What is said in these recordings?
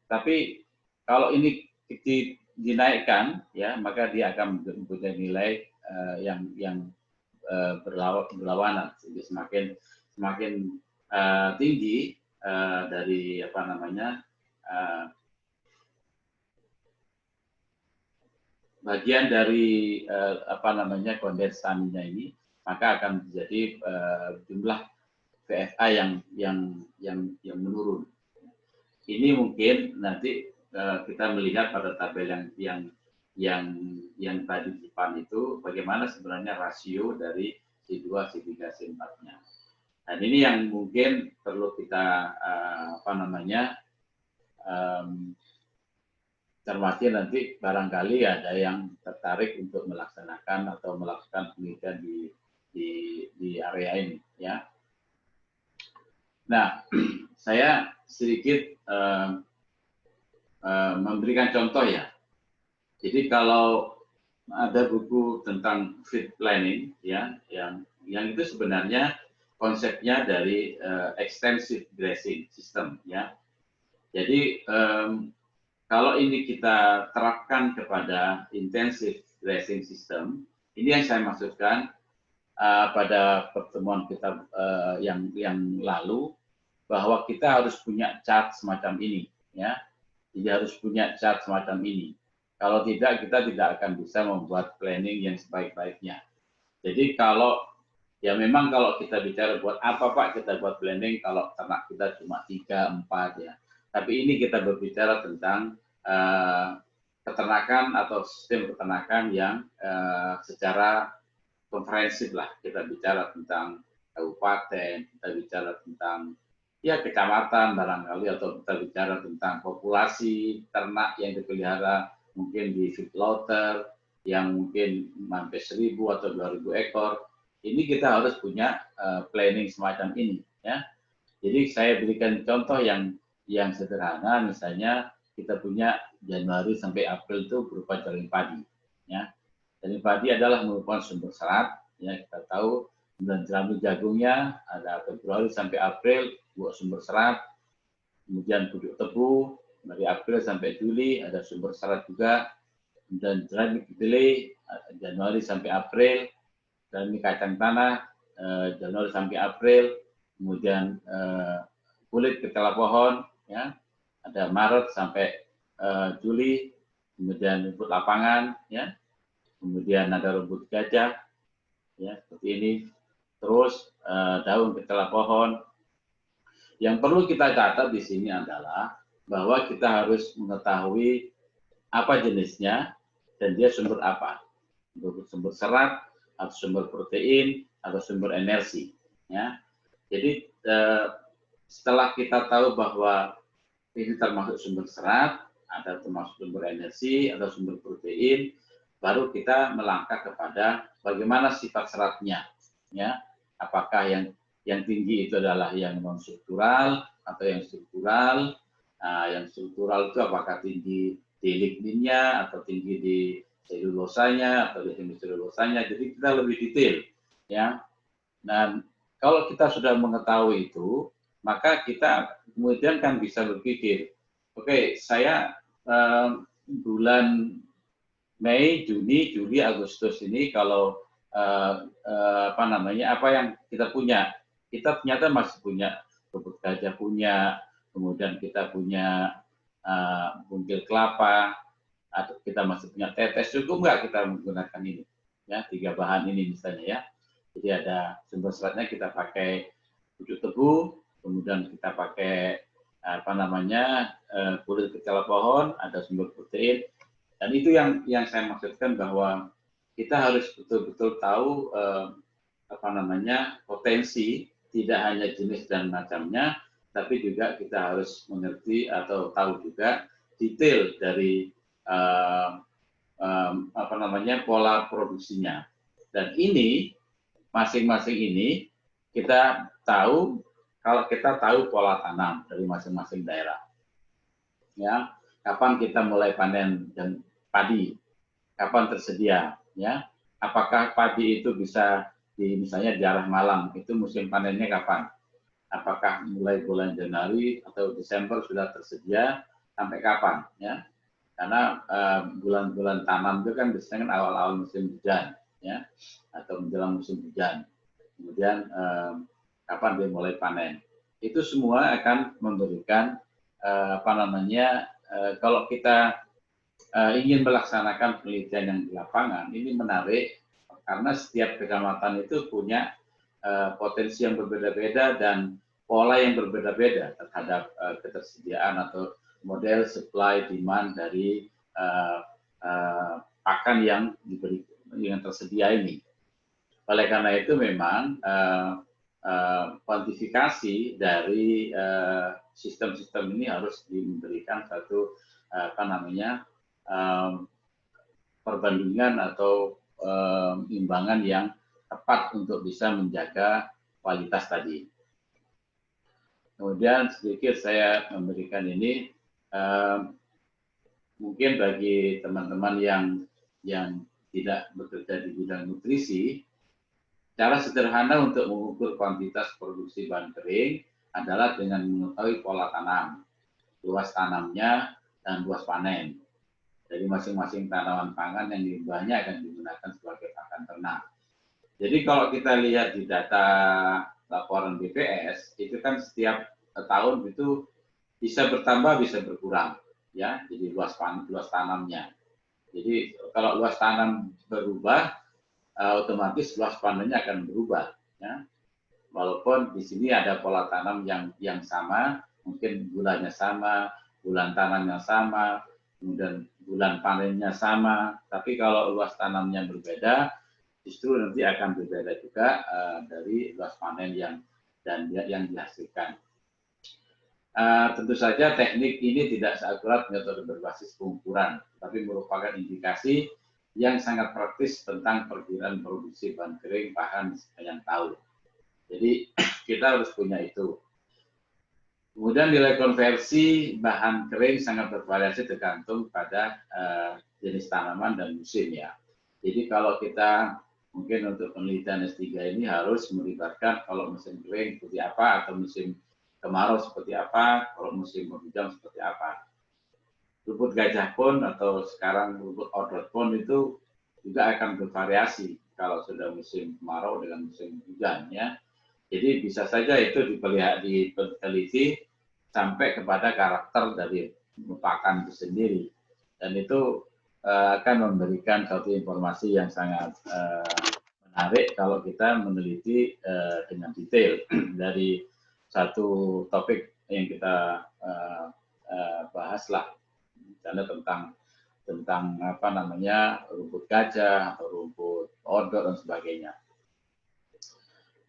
tapi kalau ini dinaikkan, ya maka dia akan mempunyai nilai yang berlawanan, jadi semakin tinggi dari apa namanya bagian dari apa namanya kondensannya ini, maka akan terjadi jumlah VFA yang menurun. Ini mungkin nanti kita melihat pada tabel yang tadi di depan itu bagaimana sebenarnya rasio dari C2, C3, C4-nya. Dan ini yang mungkin perlu kita apa namanya cermati nanti, barangkali ada yang tertarik untuk melaksanakan atau melakukan penelitian di area ini, ya. Nah, saya sedikit memberikan contoh ya. Jadi kalau ada buku tentang feed planning, ya, yang itu sebenarnya konsepnya dari extensive grazing system, ya. Jadi kalau ini kita terapkan kepada intensive grazing system, ini yang saya maksudkan pada pertemuan kita yang lalu, bahwa kita harus punya chart semacam ini, ya. Jadi harus punya chart semacam ini. Kalau tidak, kita tidak akan bisa membuat planning yang sebaik-baiknya. Jadi kalau ya memang kalau kita bicara buat apa Pak kita buat planning kalau ternak kita cuma 3, 4 ya. Tapi ini kita berbicara tentang peternakan atau sistem peternakan yang secara komprehensif lah. Kita bicara tentang kabupaten, kita bicara tentang ya kecamatan barangkali, atau kita bicara tentang populasi ternak yang dipelihara mungkin di feedlotter yang mungkin sampai 1.000 atau 2.000 ekor. Ini kita harus punya planning semacam ini, ya. Jadi saya berikan contoh yang sederhana, misalnya kita punya Januari sampai April itu berupa jaring padi, ya. Jaring padi adalah merupakan sumber serat, ya kita tahu. Kemudian jerami jagungnya ada Februari sampai April buat sumber serat. Kemudian pupuk tebu dari April sampai Juli ada sumber serat juga. Kemudian jerami kedelai Januari sampai April. Jerami kacang tanah Januari sampai April. Kemudian kulit kepala pohon, ya ada Maret sampai Juli. Kemudian rumput lapangan, ya. Kemudian ada rumput gajah, ya seperti ini. Terus daun kepala pohon. Yang perlu kita catat di sini adalah bahwa kita harus mengetahui apa jenisnya dan dia sumber apa. Sumber serat, atau sumber protein, atau sumber energi. Ya. Jadi setelah kita tahu bahwa ini termasuk sumber serat, ada termasuk sumber energi, atau sumber protein, baru kita melangkah kepada bagaimana sifat seratnya. Ya, apakah yang tinggi itu adalah yang non struktural atau yang struktural? Nah, yang struktural itu apakah tinggi di ligninnya atau tinggi di selulosanya atau di hemiselulosanya? Jadi kita lebih detail, ya. Dan kalau kita sudah mengetahui itu, maka kita kemudian kan bisa berpikir, oke, saya bulan Mei, Juni, Juli, Agustus ini kalau apa namanya, apa yang kita punya, kita ternyata masih punya rumput gajah punya, kemudian kita punya bungkil kelapa, atau kita masih punya tetes, cukup nggak kita menggunakan ini, ya 3 bahan ini misalnya, ya. Jadi ada sumber seratnya kita pakai pucuk tebu, kemudian kita pakai apa namanya kulit kepala pohon, ada sumber protein, dan itu yang saya maksudkan bahwa kita harus betul-betul tahu apa namanya potensi, tidak hanya jenis dan macamnya, tapi juga kita harus mengerti atau tahu juga detail dari apa namanya pola produksinya. Dan ini masing-masing ini kita tahu kalau kita tahu pola tanam dari masing-masing daerah. Ya, kapan kita mulai panen dan padi, kapan tersedia, ya. Apakah padi itu bisa misalnya di arah Malang itu musim panennya kapan? apakah mulai bulan Januari atau Desember sudah tersedia sampai kapan ya, karena bulan-bulan tanam itu kan biasanya kan awal-awal musim hujan ya, atau menjelang musim hujan, kemudian kapan dia mulai panen, itu semua akan memberikan apa namanya, kalau kita ingin melaksanakan penelitian yang di lapangan, ini menarik karena setiap kecamatan itu punya potensi yang berbeda-beda dan pola yang berbeda-beda terhadap ketersediaan atau model supply demand dari pakan yang diberi, yang tersedia ini. Oleh karena itu memang kuantifikasi dari sistem-sistem ini harus diberikan satu apa namanya, perbandingan atau imbangan yang tepat untuk bisa menjaga kualitas tadi. Kemudian sedikit saya memberikan ini, mungkin bagi teman-teman yang tidak bekerja di bidang nutrisi, cara sederhana untuk mengukur kuantitas produksi bahan kering adalah dengan mengetahui pola tanam, luas tanamnya, dan luas panen. Jadi masing-masing tanaman pangan yang limbahnya akan digunakan sebagai pakan ternak. Jadi kalau kita lihat di data laporan BPS, itu kan setiap tahun itu bisa bertambah, bisa berkurang, ya. Jadi luas tanamnya. Jadi kalau luas tanam berubah, otomatis luas panennya akan berubah, ya. Walaupun di sini ada pola tanam yang sama, mungkin bulannya sama, bulan tanamnya sama, kemudian bulan panennya sama, tapi kalau luas tanamnya berbeda, justru nanti akan berbeda juga dari luas panen yang dihasilkan. Tentu saja teknik ini tidak seakurat metode berbasis pengukuran, tapi merupakan indikasi yang sangat praktis tentang perkiraan produksi bahan kering bahan sepanjang tahun. Jadi kita harus punya itu. Kemudian nilai konversi bahan kering sangat bervariasi tergantung pada jenis tanaman dan musim ya. Jadi kalau kita mungkin untuk penelitian S3 ini harus melibatkan kalau musim kering seperti apa, atau musim kemarau seperti apa, kalau musim hujan seperti apa. Rumput gajah pun atau sekarang rumput odot pun itu juga akan bervariasi kalau sudah musim kemarau dengan musim hujan ya. Jadi bisa saja itu diteliti sampai kepada karakter dari pakan itu sendiri, dan itu akan memberikan satu informasi yang sangat menarik kalau kita meneliti dengan detail dari satu topik yang kita bahaslah, misalnya tentang apa namanya, rumput gajah atau rumput odot dan sebagainya.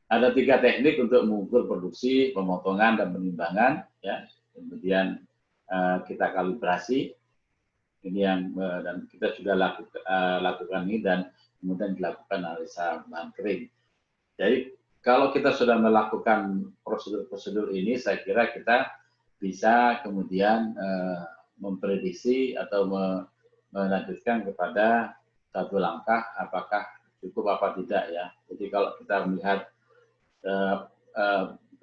Ada 3 teknik untuk mengukur produksi, pemotongan, dan penimbangan. Ya. Kemudian kita kalibrasi. Ini yang dan kita sudah lakukan ini, dan kemudian dilakukan analisa bahan kering. Jadi kalau kita sudah melakukan prosedur-prosedur ini, saya kira kita bisa kemudian memprediksi atau melanjutkan kepada satu langkah apakah cukup apa tidak ya. Jadi kalau kita melihat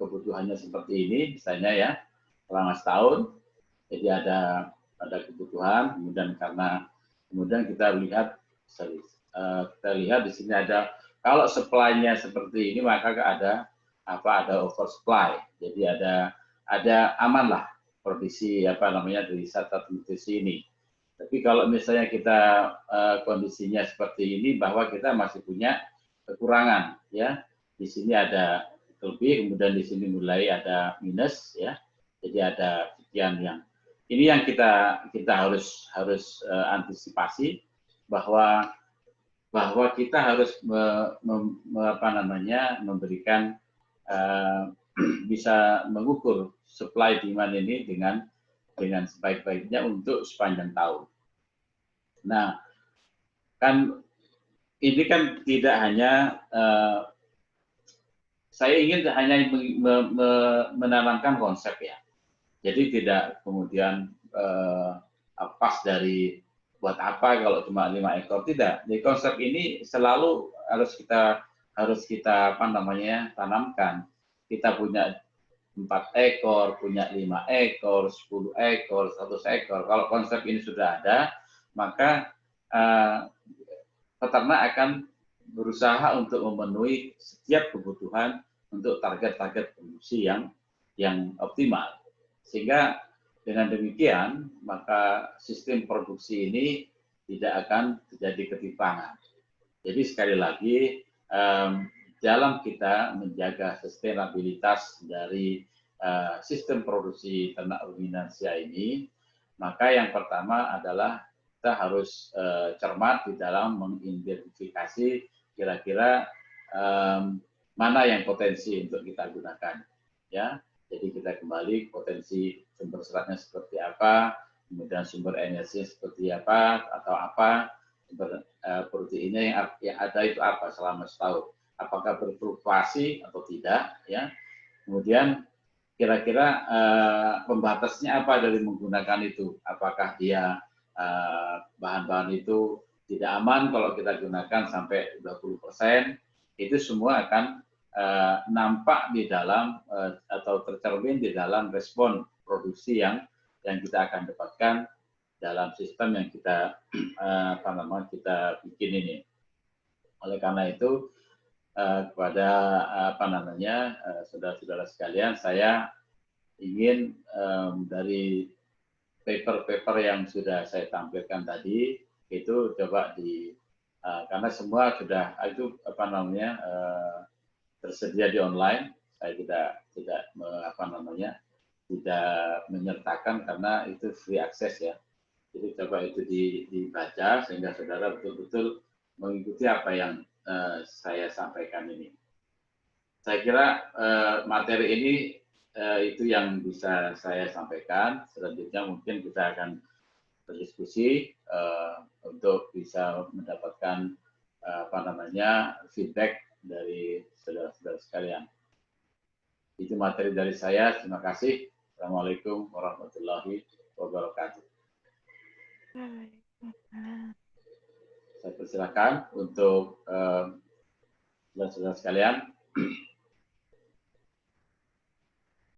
kebutuhannya seperti ini, misalnya ya, selama setahun, jadi ada kebutuhan, kemudian kita lihat di sini ada, kalau supply-nya seperti ini maka ada oversupply, jadi ada aman lah produksi apa namanya dari zat nutrisi ini. Tapi kalau misalnya kita kondisinya seperti ini, bahwa kita masih punya kekurangan ya. Di sini ada lebih, kemudian di sini mulai ada minus ya. Jadi ada sekian yang kita harus antisipasi, bahwa kita harus memberikan bisa mengukur supply demand ini dengan sebaik-baiknya untuk sepanjang tahun. Nah, kan ini kan tidak hanya saya ingin hanya menanamkan konsep ya. Jadi tidak kemudian pas dari buat apa kalau cuma 5 ekor, tidak. Jadi konsep ini selalu harus kita tanamkan. Kita punya 4 ekor, punya 5 ekor, 10 ekor, 100 ekor. Kalau konsep ini sudah ada, maka peternak akan berusaha untuk memenuhi setiap kebutuhan untuk target-target produksi yang optimal. Sehingga dengan demikian, maka sistem produksi ini tidak akan terjadi ketimpangan. Jadi sekali lagi, dalam kita menjaga sustainabilitas dari sistem produksi ternak ruminansia ini, maka yang pertama adalah kita harus cermat di dalam mengidentifikasi kira-kira mana yang potensi untuk kita gunakan, ya. Jadi kita kembali potensi sumber seratnya seperti apa, kemudian sumber energinya seperti apa atau apa, sumber proteinnya yang ada itu apa selama setahun, apakah berfluktuasi atau tidak, ya. Kemudian kira-kira pembatasnya apa dari menggunakan itu, apakah dia bahan-bahan itu tidak aman kalau kita gunakan sampai 20%, itu semua akan nampak di dalam atau tercermin di dalam respon produksi yang kita akan dapatkan dalam sistem yang kita kita bikin ini. Oleh karena itu kepada saudara-saudara sekalian, saya ingin dari paper-paper yang sudah saya tampilkan tadi itu coba karena semua sudah itu tersedia di online, saya tidak menyertakan karena itu free access ya. Jadi coba itu dibaca sehingga saudara betul-betul mengikuti apa yang saya sampaikan ini. Saya kira materi ini itu yang bisa saya sampaikan. Selanjutnya mungkin kita akan berdiskusi untuk bisa mendapatkan feedback dari saudara-saudara sekalian. Itu materi dari saya. Terima kasih. Assalamualaikum warahmatullahi wabarakatuh. Saya persilakan untuk saudara-saudara sekalian.